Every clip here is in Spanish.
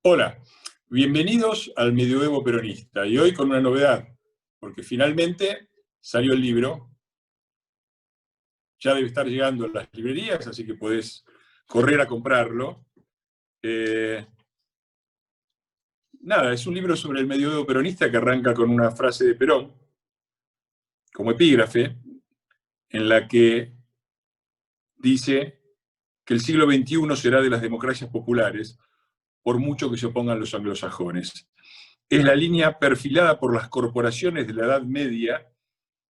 Hola, bienvenidos al Medioevo Peronista, y hoy con una novedad, porque finalmente salió el libro, ya debe estar llegando a las librerías, así que podés correr a comprarlo. Nada, es un libro sobre el Medioevo Peronista que arranca con una frase de Perón, como epígrafe, en la que dice que el siglo XXI será de las democracias populares, por mucho que se opongan los anglosajones. Es la línea perfilada por las corporaciones de la Edad Media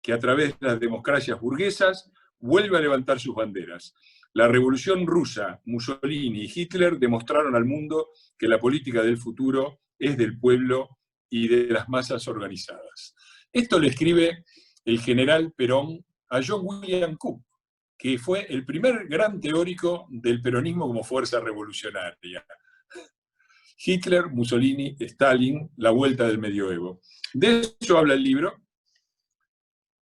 que a través de las democracias burguesas vuelve a levantar sus banderas. La Revolución Rusa, Mussolini y Hitler demostraron al mundo que la política del futuro es del pueblo y de las masas organizadas. Esto le escribe el general Perón a John William Cook, que fue el primer gran teórico del peronismo como fuerza revolucionaria. Hitler, Mussolini, Stalin, la vuelta del medioevo. De eso habla el libro.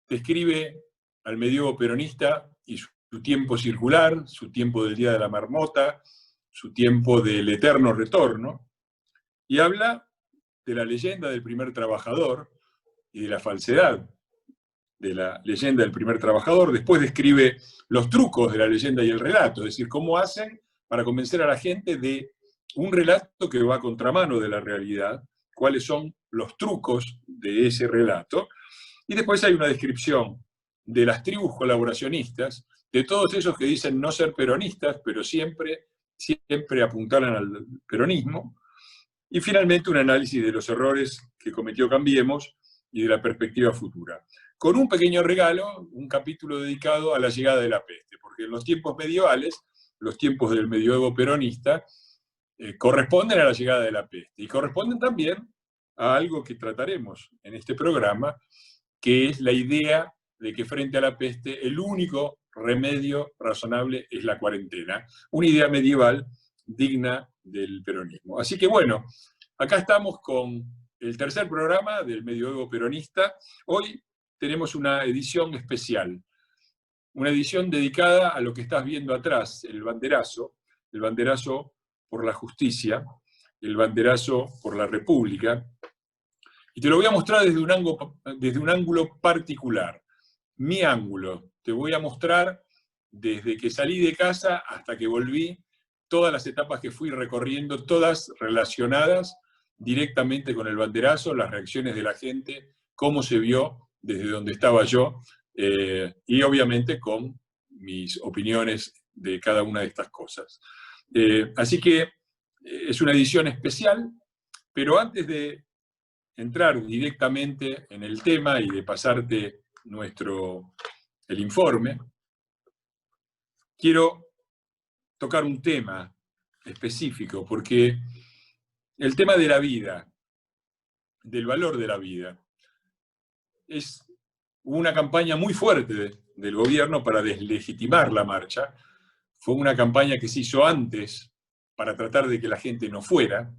Describe al medioevo peronista y su tiempo circular, su tiempo del Día de la Marmota, su tiempo del eterno retorno, y habla de la leyenda del primer trabajador y de la falsedad de la leyenda del primer trabajador. Después describe los trucos de la leyenda y el relato, es decir, cómo hacen para convencer a la gente de un relato que va a contramano de la realidad, cuáles son los trucos de ese relato. Y después hay una descripción de las tribus colaboracionistas, de todos esos que dicen no ser peronistas, pero siempre apuntalan al peronismo. Y finalmente un análisis de los errores que cometió Cambiemos y de la perspectiva futura. Con un pequeño regalo, un capítulo dedicado a la llegada de la peste, porque en los tiempos medievales, los tiempos del medioevo peronista, corresponden a la llegada de la peste y corresponden también a algo que trataremos en este programa, que es la idea de que frente a la peste el único remedio razonable es la cuarentena, una idea medieval digna del peronismo. Así que bueno, acá estamos con el tercer programa del Medioevo Peronista. Hoy tenemos una edición especial, una edición dedicada a lo que estás viendo atrás, el banderazo por la justicia, el banderazo por la república. Y te lo voy a mostrar desde un ángulo particular, mi ángulo. Te voy a mostrar desde que salí de casa hasta que volví, todas las etapas que fui recorriendo, todas relacionadas directamente con el banderazo, las reacciones de la gente, cómo se vio desde donde estaba yo, y obviamente con mis opiniones de cada una de estas cosas. Así que es una edición especial, pero antes de entrar directamente en el tema y de pasarte el informe, quiero tocar un tema específico, porque el tema de la vida, del valor de la vida, es una campaña muy fuerte del gobierno para deslegitimar la marcha. Fue una campaña que se hizo antes para tratar de que la gente no fuera,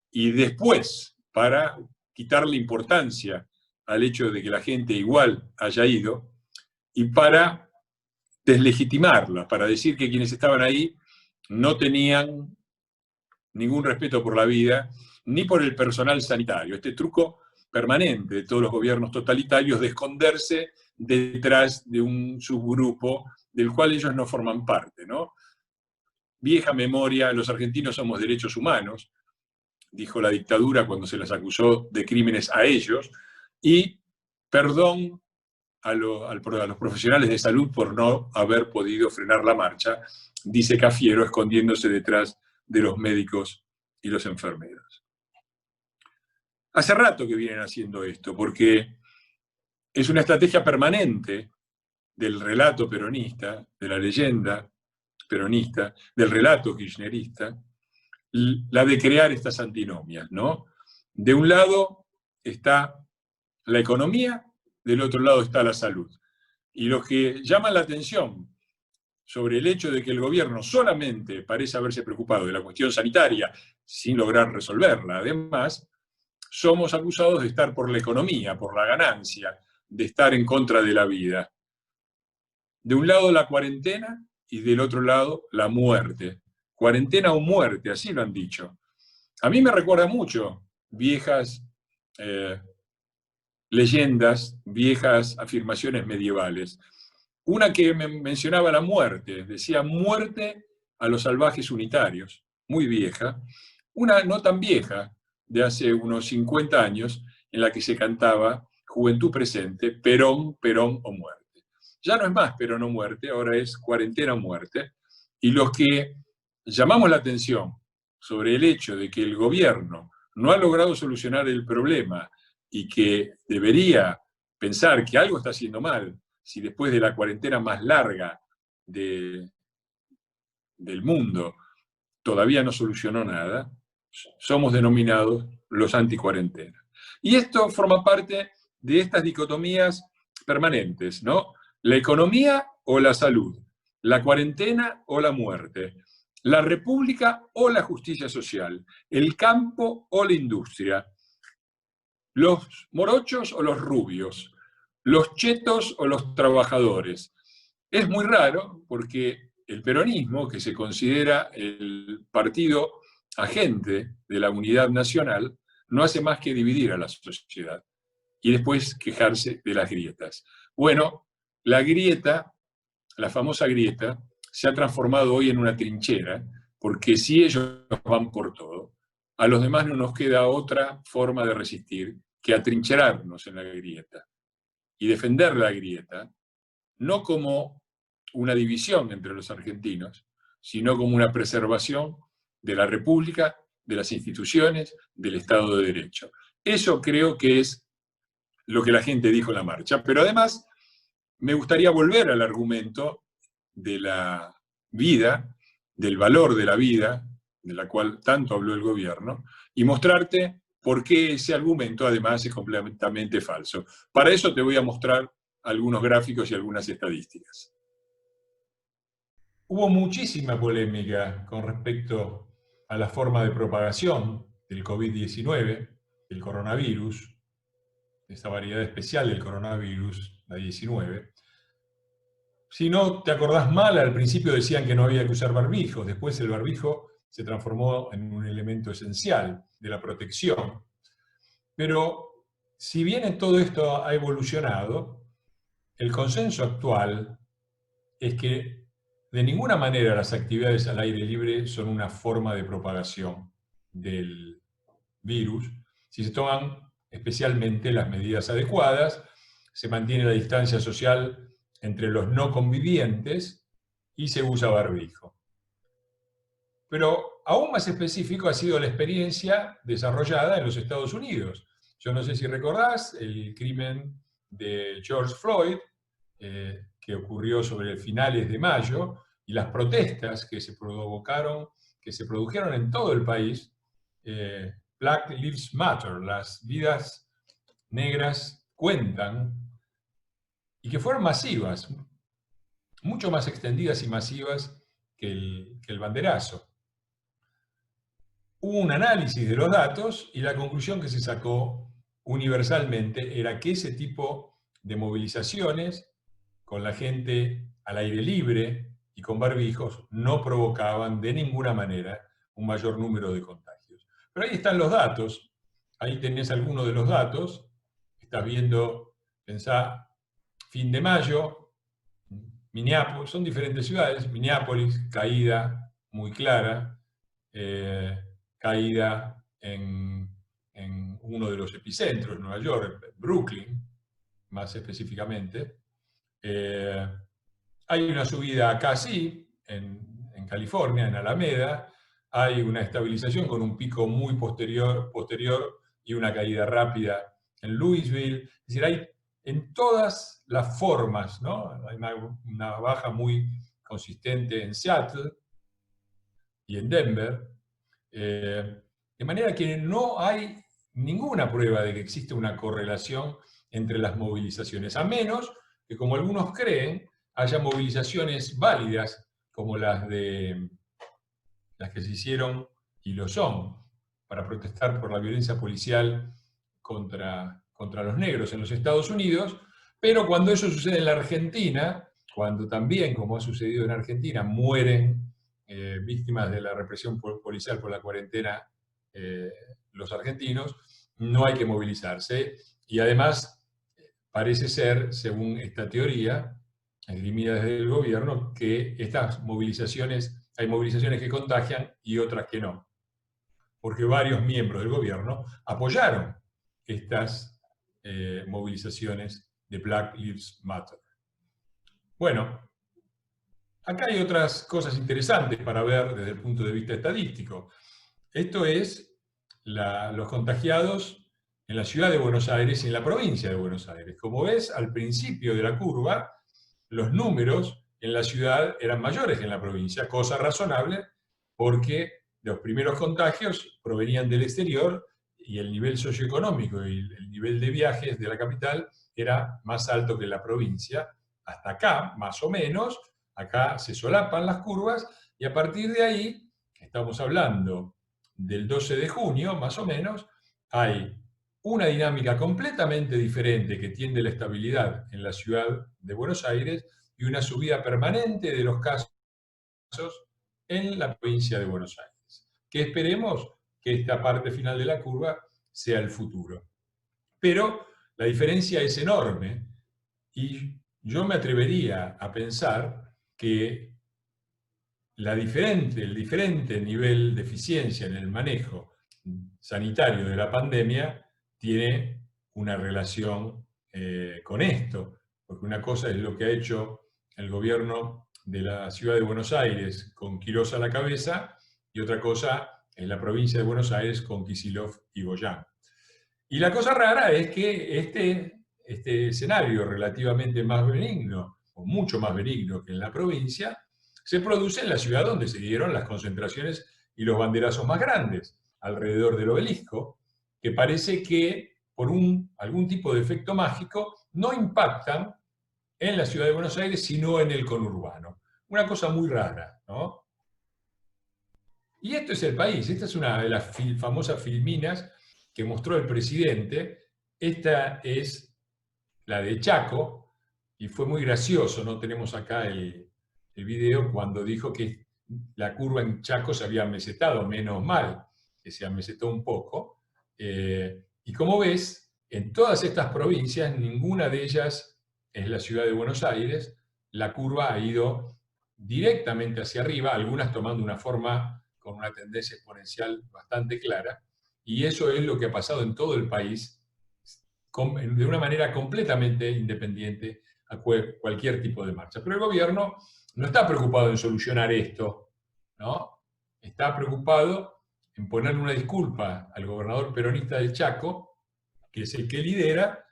y después para quitarle importancia al hecho de que la gente igual haya ido, y para deslegitimarla, para decir que quienes estaban ahí no tenían ningún respeto por la vida, ni por el personal sanitario. Este truco permanente de todos los gobiernos totalitarios de esconderse detrás de un subgrupo del cual ellos no forman parte, ¿no? Vieja memoria, los argentinos somos derechos humanos, dijo la dictadura cuando se las acusó de crímenes a ellos, y perdón a los profesionales de salud por no haber podido frenar la marcha, dice Cafiero, escondiéndose detrás de los médicos y los enfermeros. Hace rato que vienen haciendo esto, porque es una estrategia permanente del relato peronista, de la leyenda peronista, del relato kirchnerista, la de crear estas antinomias, ¿no? De un lado está la economía, del otro lado está la salud. Y los que llaman la atención sobre el hecho de que el gobierno solamente parece haberse preocupado de la cuestión sanitaria sin lograr resolverla, además, somos acusados de estar por la economía, por la ganancia, de estar en contra de la vida. De un lado la cuarentena y del otro lado la muerte. Cuarentena o muerte, así lo han dicho. a mí me recuerda mucho viejas leyendas, viejas afirmaciones medievales. Una que mencionaba la muerte, decía muerte a los salvajes unitarios, muy vieja. Una no tan vieja, de hace unos 50 años, en la que se cantaba Juventud presente, Perón, Perón o muerte. Ya no es más Perón o muerte, ahora es cuarentena o muerte. Y los que llamamos la atención sobre el hecho de que el gobierno no ha logrado solucionar el problema y que debería pensar que algo está haciendo mal, si después de la cuarentena más larga del mundo todavía no solucionó nada, somos denominados los anticuarentena. Y esto forma parte de estas dicotomías permanentes, ¿no? La economía o la salud, la cuarentena o la muerte, la república o la justicia social, el campo o la industria, los morochos o los rubios, los chetos o los trabajadores. Es muy raro porque el peronismo, que se considera el partido agente de la unidad nacional, no hace más que dividir a la sociedad y después quejarse de las grietas. Bueno, la grieta, la famosa grieta, se ha transformado hoy en una trinchera, porque si ellos van por todo, a los demás no nos queda otra forma de resistir que atrincherarnos en la grieta y defender la grieta, no como una división entre los argentinos, sino como una preservación de la República, de las instituciones, del Estado de Derecho. Eso creo que es lo que la gente dijo en la marcha. Pero además, me gustaría volver al argumento de la vida, del valor de la vida, de la cual tanto habló el gobierno, y mostrarte por qué ese argumento además es completamente falso. Para eso te voy a mostrar algunos gráficos y algunas estadísticas. Hubo muchísima polémica con respecto a la forma de propagación del COVID-19, del coronavirus, esa variedad especial del coronavirus, la 19. Si no te acordás mal, al principio decían que no había que usar barbijos, después el barbijo se transformó en un elemento esencial de la protección. Pero si bien en todo esto ha evolucionado, el consenso actual es que de ninguna manera las actividades al aire libre son una forma de propagación del virus. Si se toman especialmente las medidas adecuadas, se mantiene la distancia social entre los no convivientes y se usa barbijo. Pero aún más específico ha sido la experiencia desarrollada en los Estados Unidos. Yo no sé si recordás el crimen de George Floyd, que ocurrió sobre finales de mayo, y las protestas que se provocaron, que se produjeron en todo el país. Black Lives Matter, las vidas negras cuentan, y que fueron masivas, mucho más extendidas y masivas que el banderazo. Hubo un análisis de los datos y la conclusión que se sacó universalmente era que ese tipo de movilizaciones con la gente al aire libre y con barbijos no provocaban de ninguna manera un mayor número de contagios. Pero ahí están los datos, ahí tenés algunos de los datos, estás viendo, pensá, fin de mayo, Minneapolis, son diferentes ciudades, Minneapolis, caída muy clara, caída en uno de los epicentros, Nueva York, Brooklyn, más específicamente. Hay una subida acá sí, en California, en Alameda, hay una estabilización con un pico muy posterior y una caída rápida en Louisville. Es decir, hay en todas las formas, ¿no? Hay una baja muy consistente en Seattle y en Denver. De manera que no hay ninguna prueba de que existe una correlación entre las movilizaciones, a menos que, como algunos creen, haya movilizaciones válidas, como las que se hicieron y lo son, para protestar por la violencia policial contra los negros en los Estados Unidos, pero cuando eso sucede en la Argentina, cuando también, como ha sucedido en Argentina, mueren víctimas de la represión policial por la cuarentena los argentinos, no hay que movilizarse. Y además, parece ser, según esta teoría, esgrimida desde el gobierno, que estas movilizaciones, hay movilizaciones que contagian y otras que no. Porque varios miembros del gobierno apoyaron estas movilizaciones de Black Lives Matter. Bueno, acá hay otras cosas interesantes para ver desde el punto de vista estadístico. Esto es los contagiados en la ciudad de Buenos Aires y en la provincia de Buenos Aires. Como ves, al principio de la curva, los números en la ciudad eran mayores que en la provincia, cosa razonable, porque los primeros contagios provenían del exterior y el nivel socioeconómico y el nivel de viajes de la capital era más alto que en la provincia. Hasta acá, más o menos, acá se solapan las curvas y a partir de ahí, estamos hablando del 12 de junio, más o menos, hay una dinámica completamente diferente que tiende a la estabilidad en la ciudad de Buenos Aires y una subida permanente de los casos en la provincia de Buenos Aires. Que esperemos que esta parte final de la curva sea el futuro. Pero la diferencia es enorme y yo me atrevería a pensar que el diferente nivel de eficiencia en el manejo sanitario de la pandemia tiene una relación con esto, porque una cosa es lo que ha hecho el gobierno de la ciudad de Buenos Aires con Quirós a la cabeza, y otra cosa es la provincia de Buenos Aires con Kicillof y Goyán. Y la cosa rara es que este escenario relativamente más benigno, o mucho más benigno que en la provincia, se produce en la ciudad donde se dieron las concentraciones y los banderazos más grandes, alrededor del obelisco, que parece que por algún tipo de efecto mágico no impactan en la ciudad de Buenos Aires, sino en el conurbano. Una cosa muy rara, ¿no? Y esto es el país. Esta es una de las famosas filminas que mostró el presidente. Esta es la de Chaco, y fue muy gracioso, ¿no? Tenemos acá el video cuando dijo que la curva en Chaco se había mesetado, menos mal que se amesetó un poco. Y como ves, en todas estas provincias, ninguna de ellas es la ciudad de Buenos Aires, la curva ha ido directamente hacia arriba, algunas tomando una forma con una tendencia exponencial bastante clara, y eso es lo que ha pasado en todo el país, de una manera completamente independiente a cualquier tipo de marcha. Pero el gobierno no está preocupado en solucionar esto, ¿no? Está preocupado en ponerle una disculpa al gobernador peronista del Chaco, que es el que lidera,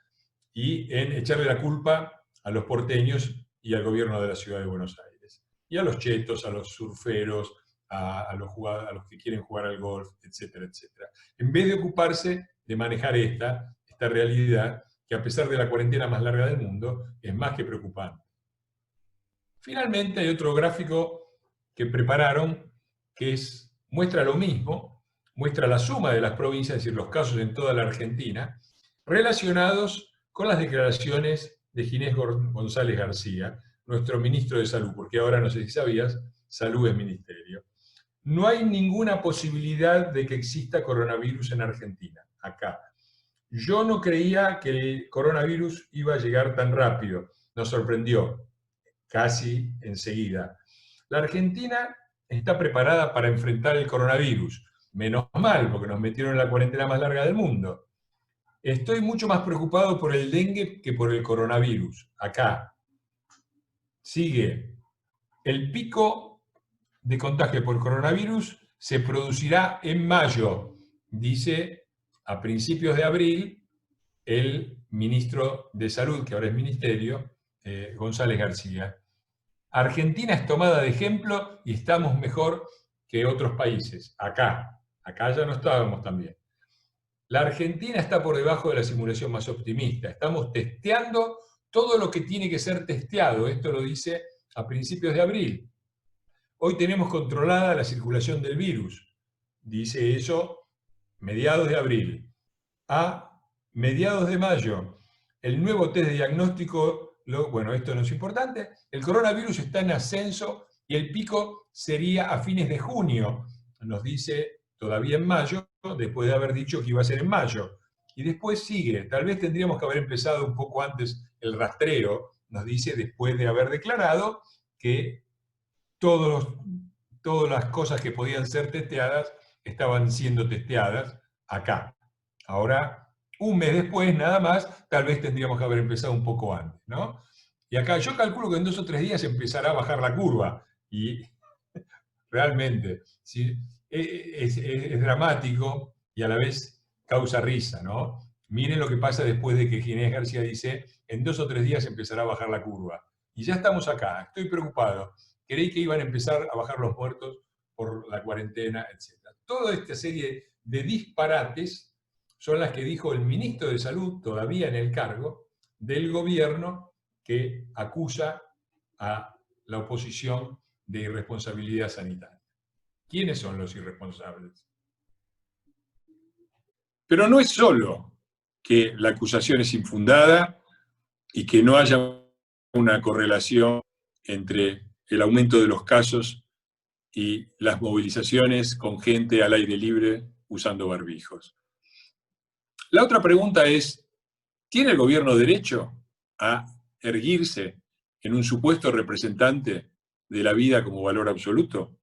y en echarle la culpa a los porteños y al gobierno de la ciudad de Buenos Aires. Y a los chetos, a los surferos, a los que quieren jugar al golf, etcétera, etcétera. En vez de ocuparse de manejar esta realidad, que a pesar de la cuarentena más larga del mundo, es más que preocupante. Finalmente hay otro gráfico que prepararon que muestra lo mismo, muestra la suma de las provincias, es decir, los casos en toda la Argentina, relacionados con las declaraciones de Ginés González García, nuestro ministro de Salud, porque ahora, no sé si sabías, Salud es ministerio. No hay ninguna posibilidad de que exista coronavirus en Argentina, acá. Yo no creía que el coronavirus iba a llegar tan rápido, nos sorprendió, casi enseguida. La Argentina está preparada para enfrentar el coronavirus, menos mal, porque nos metieron en la cuarentena más larga del mundo. Estoy mucho más preocupado por el dengue que por el coronavirus, acá. Sigue. El pico de contagio por coronavirus se producirá en mayo, dice a principios de abril el ministro de Salud, que ahora es ministerio, González García. Argentina es tomada de ejemplo y estamos mejor que otros países. Acá ya no estábamos tan bien. La Argentina está por debajo de la simulación más optimista. Estamos testeando todo lo que tiene que ser testeado. Esto lo dice a principios de abril. Hoy tenemos controlada la circulación del virus. Dice eso mediados de abril. A mediados de mayo, el nuevo test de diagnóstico, bueno, esto no es importante, el coronavirus está en ascenso y el pico sería a fines de junio, nos dice todavía en mayo, después de haber dicho que iba a ser en mayo. Y después sigue. Tal vez tendríamos que haber empezado un poco antes el rastreo, nos dice, después de haber declarado que todas las cosas que podían ser testeadas estaban siendo testeadas acá. Ahora, un mes después, nada más, tal vez tendríamos que haber empezado un poco antes, ¿no? Y acá yo calculo que en 2 o 3 días empezará a bajar la curva. Y realmente, ¿sí? Es dramático y a la vez causa risa, ¿no? Miren lo que pasa después de que Ginés García dice, en 2 o 3 días empezará a bajar la curva. Y ya estamos acá, estoy preocupado. Creí que iban a empezar a bajar los muertos por la cuarentena, etc. Toda esta serie de disparates son las que dijo el ministro de Salud, todavía en el cargo, del gobierno que acusa a la oposición de irresponsabilidad sanitaria. ¿Quiénes son los irresponsables? Pero no es solo que la acusación es infundada y que no haya una correlación entre el aumento de los casos y las movilizaciones con gente al aire libre usando barbijos. La otra pregunta es, ¿tiene el gobierno derecho a erguirse en un supuesto representante de la vida como valor absoluto?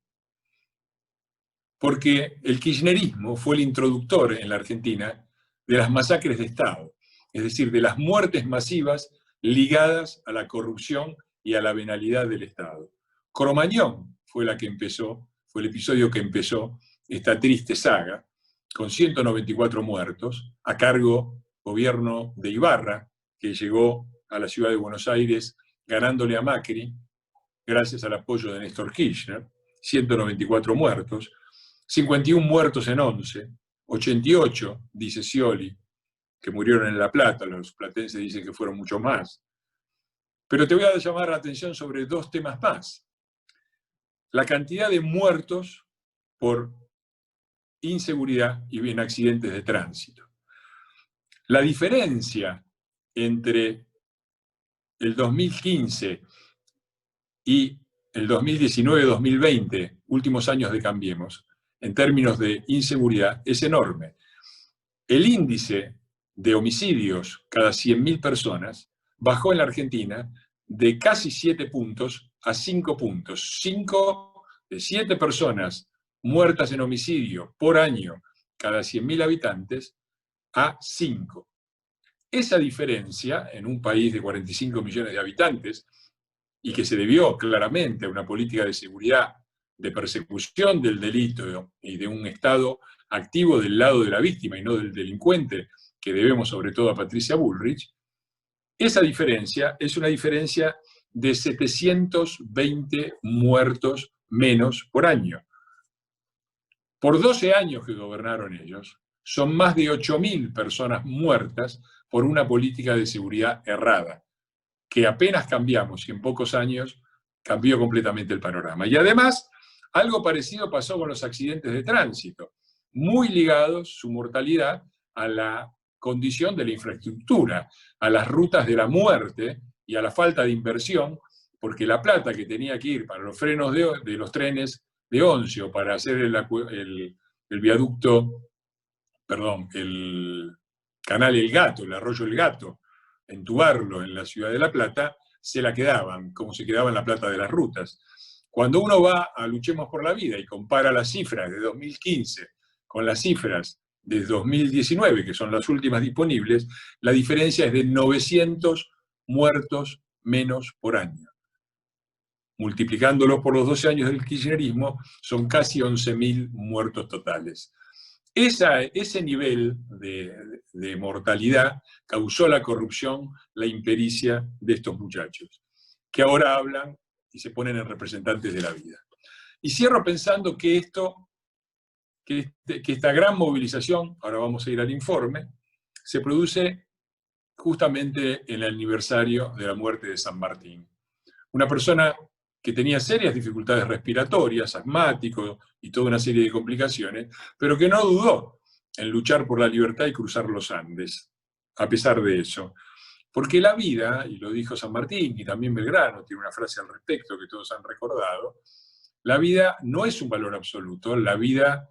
Porque el kirchnerismo fue el introductor en la Argentina de las masacres de Estado, es decir, de las muertes masivas ligadas a la corrupción y a la venalidad del Estado. Cromañón fue el episodio que empezó esta triste saga, con 194 muertos, a cargo gobierno de Ibarra, que llegó a la ciudad de Buenos Aires ganándole a Macri, gracias al apoyo de Néstor Kirchner, 194 muertos, 51 muertos en 11, 88, dice Scioli, que murieron en La Plata, los platenses dicen que fueron mucho más. Pero te voy a llamar la atención sobre 2 temas más. La cantidad de muertos por inseguridad y en accidentes de tránsito. La diferencia entre el 2015 y el 2019-2020, últimos años de Cambiemos, en términos de inseguridad, es enorme. El índice de homicidios cada 100.000 personas bajó en la Argentina de casi 7 puntos a 5 puntos. 5 de 7 personas muertas en homicidio por año cada 100.000 habitantes a 5. Esa diferencia en un país de 45 millones de habitantes y que se debió claramente a una política de seguridad, de persecución del delito y de un Estado activo del lado de la víctima y no del delincuente, que debemos sobre todo a Patricia Bullrich, esa diferencia es una diferencia de 720 muertos menos por año. Por 12 años que gobernaron ellos, son más de 8.000 personas muertas por una política de seguridad errada, que apenas cambiamos y en pocos años cambió completamente el panorama. Y además, algo parecido pasó con los accidentes de tránsito, muy ligados su mortalidad a la condición de la infraestructura, a las rutas de la muerte y a la falta de inversión, porque la plata que tenía que ir para los frenos de los trenes de Once o para hacer el viaducto, perdón, el canal El Gato, el arroyo El Gato, entubarlo en la ciudad de La Plata, se la quedaban, como se quedaban la plata de las rutas. Cuando uno va a Luchemos por la Vida y compara las cifras de 2015 con las cifras de 2019, que son las últimas disponibles, la diferencia es de 900 muertos menos por año. Multiplicándolo por los 12 años del kirchnerismo, son casi 11.000 muertos totales. Ese nivel de mortalidad causó la corrupción, la impericia de estos muchachos, que ahora hablan y se ponen en representantes de la vida. Y cierro pensando que esta gran movilización, ahora vamos a ir al informe, se produce justamente en el aniversario de la muerte de San Martín. Una persona que tenía serias dificultades respiratorias, asmático y toda una serie de complicaciones, pero que no dudó en luchar por la libertad y cruzar los Andes, a pesar de eso. Porque la vida, y lo dijo San Martín, y también Belgrano tiene una frase al respecto que todos han recordado, la vida no es un valor absoluto, la vida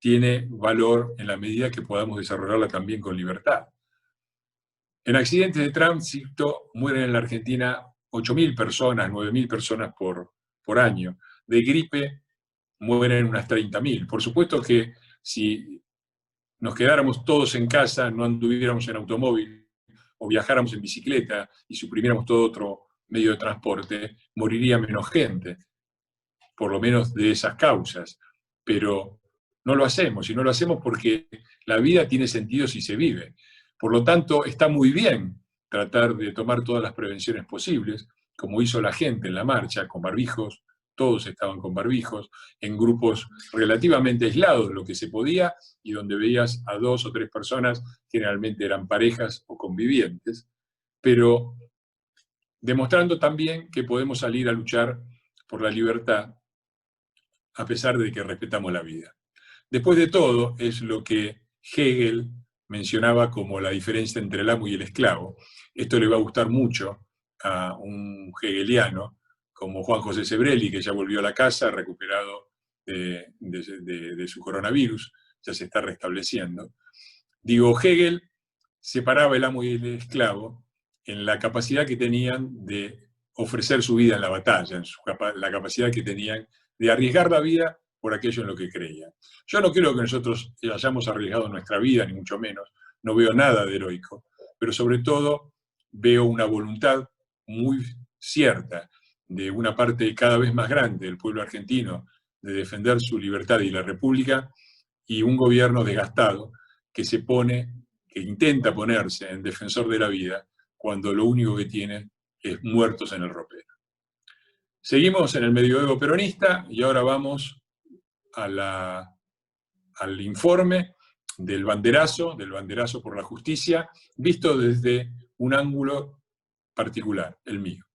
tiene valor en la medida que podamos desarrollarla también con libertad. En accidentes de tránsito mueren en la Argentina 8.000 personas, 9.000 personas por año. De gripe mueren unas 30.000. Por supuesto que si nos quedáramos todos en casa, no anduviéramos en automóvil o viajáramos en bicicleta y suprimiéramos todo otro medio de transporte, moriría menos gente, por lo menos de esas causas. Pero no lo hacemos, y no lo hacemos porque la vida tiene sentido si se vive. Por lo tanto, está muy bien tratar de tomar todas las prevenciones posibles, como hizo la gente en la marcha, con barbijos, todos estaban con barbijos, en grupos relativamente aislados, lo que se podía, y donde veías a 2 o 3 personas, generalmente eran parejas o convivientes, pero demostrando también que podemos salir a luchar por la libertad, a pesar de que respetamos la vida. Después de todo, es lo que Hegel mencionaba como la diferencia entre el amo y el esclavo. Esto le va a gustar mucho a un hegeliano como Juan José Sebrelli, que ya volvió a la casa, recuperado de su coronavirus, ya se está restableciendo. Digo, Hegel separaba el amo y el esclavo en la capacidad que tenían de ofrecer su vida en la batalla, en la capacidad que tenían de arriesgar la vida por aquello en lo que creían. Yo no creo que nosotros hayamos arriesgado nuestra vida, ni mucho menos, no veo nada de heroico, pero sobre todo veo una voluntad muy cierta de una parte cada vez más grande del pueblo argentino de defender su libertad y la república, y un gobierno desgastado que que intenta ponerse en defensor de la vida cuando lo único que tiene es muertos en el ropero. Seguimos en el medioevo peronista y ahora vamos al informe del banderazo por la justicia, visto desde un ángulo particular, el mío.